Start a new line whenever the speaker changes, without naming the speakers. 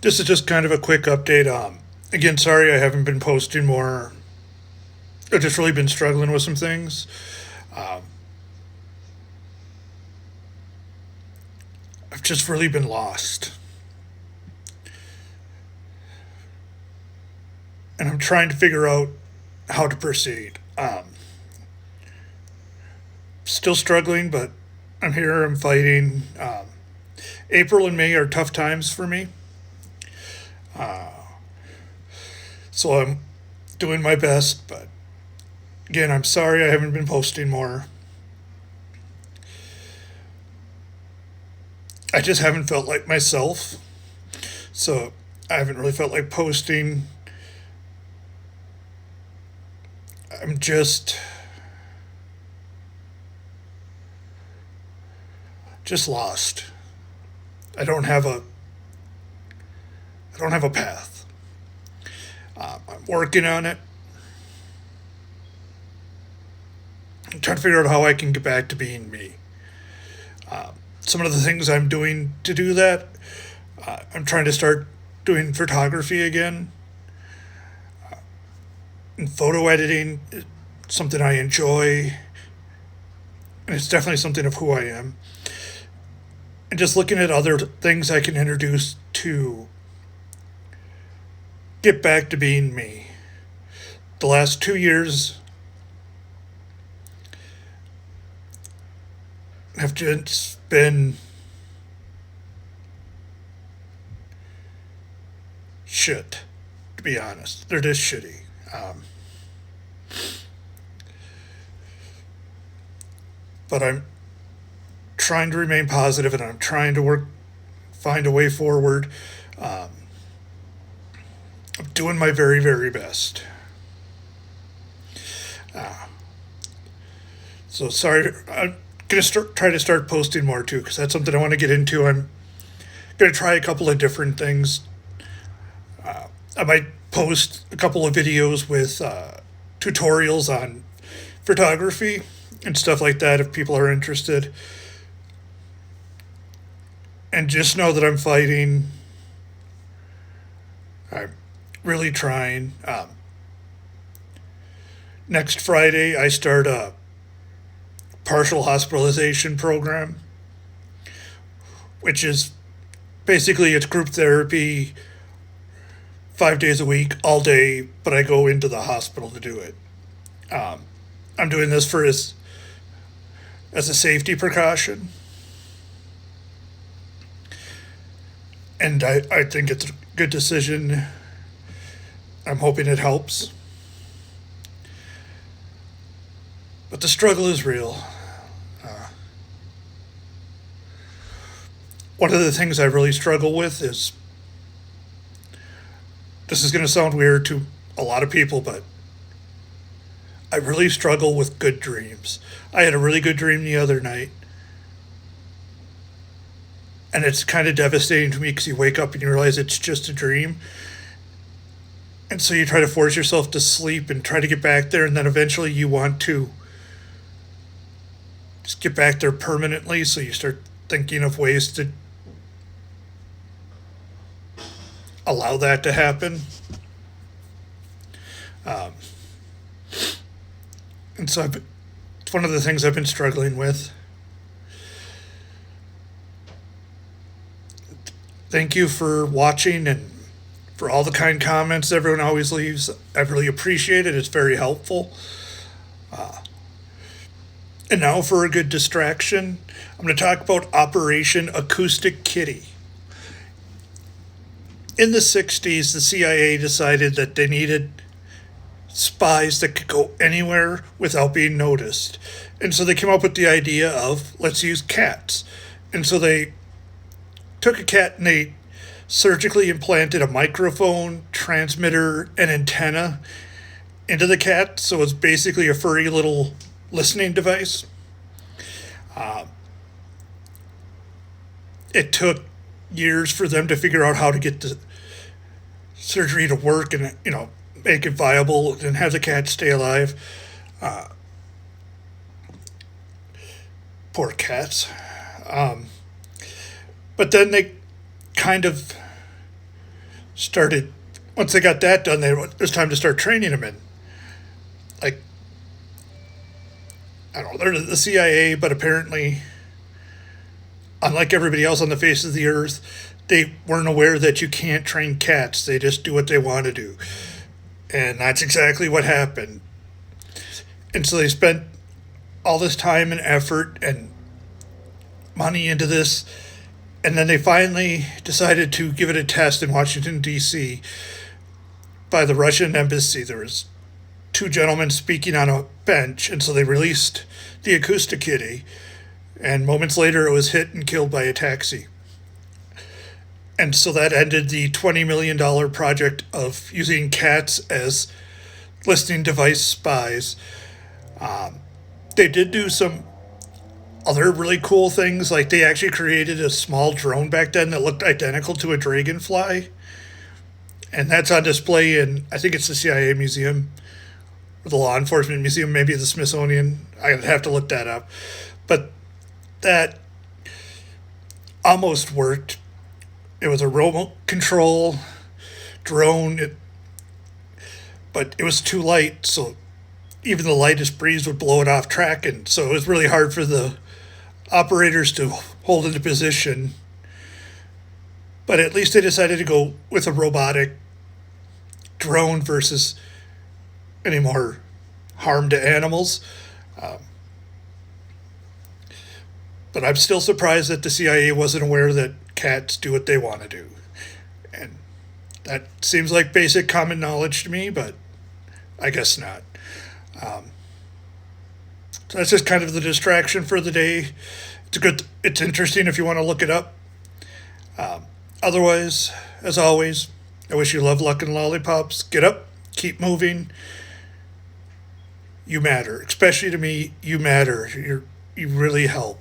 This is just kind of a quick update. Again, sorry I haven't been posting more. I've just really been struggling with some things. Um, I've just really been lost. And I'm trying to figure out how to proceed. Still struggling, but I'm here, I'm fighting. April and May are tough times for me. So I'm doing my best, but again, I'm sorry I haven't been posting more. I just haven't felt like myself. So I haven't really felt like posting. I'm just lost. I don't have a I don't have a path. I'm working on it. I'm trying to figure out how I can get back to being me. Some of the things I'm doing to do that, I'm trying to start doing photography again and photo editing. Is something I enjoy, and it's definitely something of who I am. And just looking at other things I can introduce to get back to being me. The last 2 years have just been shit, to be honest. They're just shitty. But I'm trying to remain positive and I'm trying to find a way forward. Um, I'm doing my very, very best. Uh, so sorry, I'm going to try to start posting more too, because that's something I want to get into. I'm going to try a couple of different things. I might post a couple of videos with tutorials on photography and stuff like that if people are interested. And just know that I'm fighting. I'm really trying. Next Friday, I start a partial hospitalization program, which is basically it's group therapy 5 days a week, all day, but I go into the hospital to do it. Um, I'm doing this as a safety precaution, and I think it's a good decision. I'm hoping it helps. But the struggle is real. Uh, One of the things I really struggle with is this is going to sound weird to a lot of people, but I really struggle with good dreams. I had a really good dream the other night, and it's kind of devastating to me because you wake up and you realize it's just a dream. And so you try to force yourself to sleep and try to get back there, and then eventually you want to just get back there permanently. So you start thinking of ways to allow that to happen. Um, and so it's one of the things I've been struggling with. Thank you for watching and for all the kind comments everyone always leaves. I really appreciate it. It's very helpful. And now for a good distraction, I'm going to talk about Operation Acoustic Kitty. In the 60s, the CIA decided that they needed spies that could go anywhere without being noticed. And so they came up with the idea of let's use cats. And so they took a cat and they surgically implanted a microphone, transmitter, and antenna into the cat. So it's basically a furry little listening device. It took years for them to figure out how to get the surgery to work and make it viable and have the cat stay alive. Poor cats. But then they kind of started, once they got that done, it was time to start training them in. Like, I don't know, they're the CIA, but apparently, unlike everybody else on the face of the earth, they weren't aware that you can't train cats. They just do what they want to do. And that's exactly what happened. And so they spent all this time and effort and money into this. And then they finally decided to give it a test in Washington, D.C. by the Russian embassy. There was two gentlemen speaking on a bench, and so they released the Acoustakitty. And moments later, it was hit and killed by a taxi. And so that ended the $20 million project of using cats as listening device spies. They did do some other really cool things, like they actually created a small drone back then that looked identical to a dragonfly. And that's on display in, I think it's the CIA Museum, or the Law Enforcement Museum, maybe the Smithsonian. I'd have to look that up. But that almost worked. It was a remote control drone, but it was too light, so even the lightest breeze would blow it off track, and so it was really hard for the operators to hold into position. But at least they decided to go with a robotic drone versus any more harm to animals. But I'm still surprised that the CIA wasn't aware that cats do what they want to do. And that seems like basic common knowledge to me, but I guess not. So that's just kind of the distraction for the day. It's interesting if you want to look it up. Otherwise, as always, I wish you love, luck, and lollipops. Get up, keep moving. You matter. Especially to me, you matter. You really help.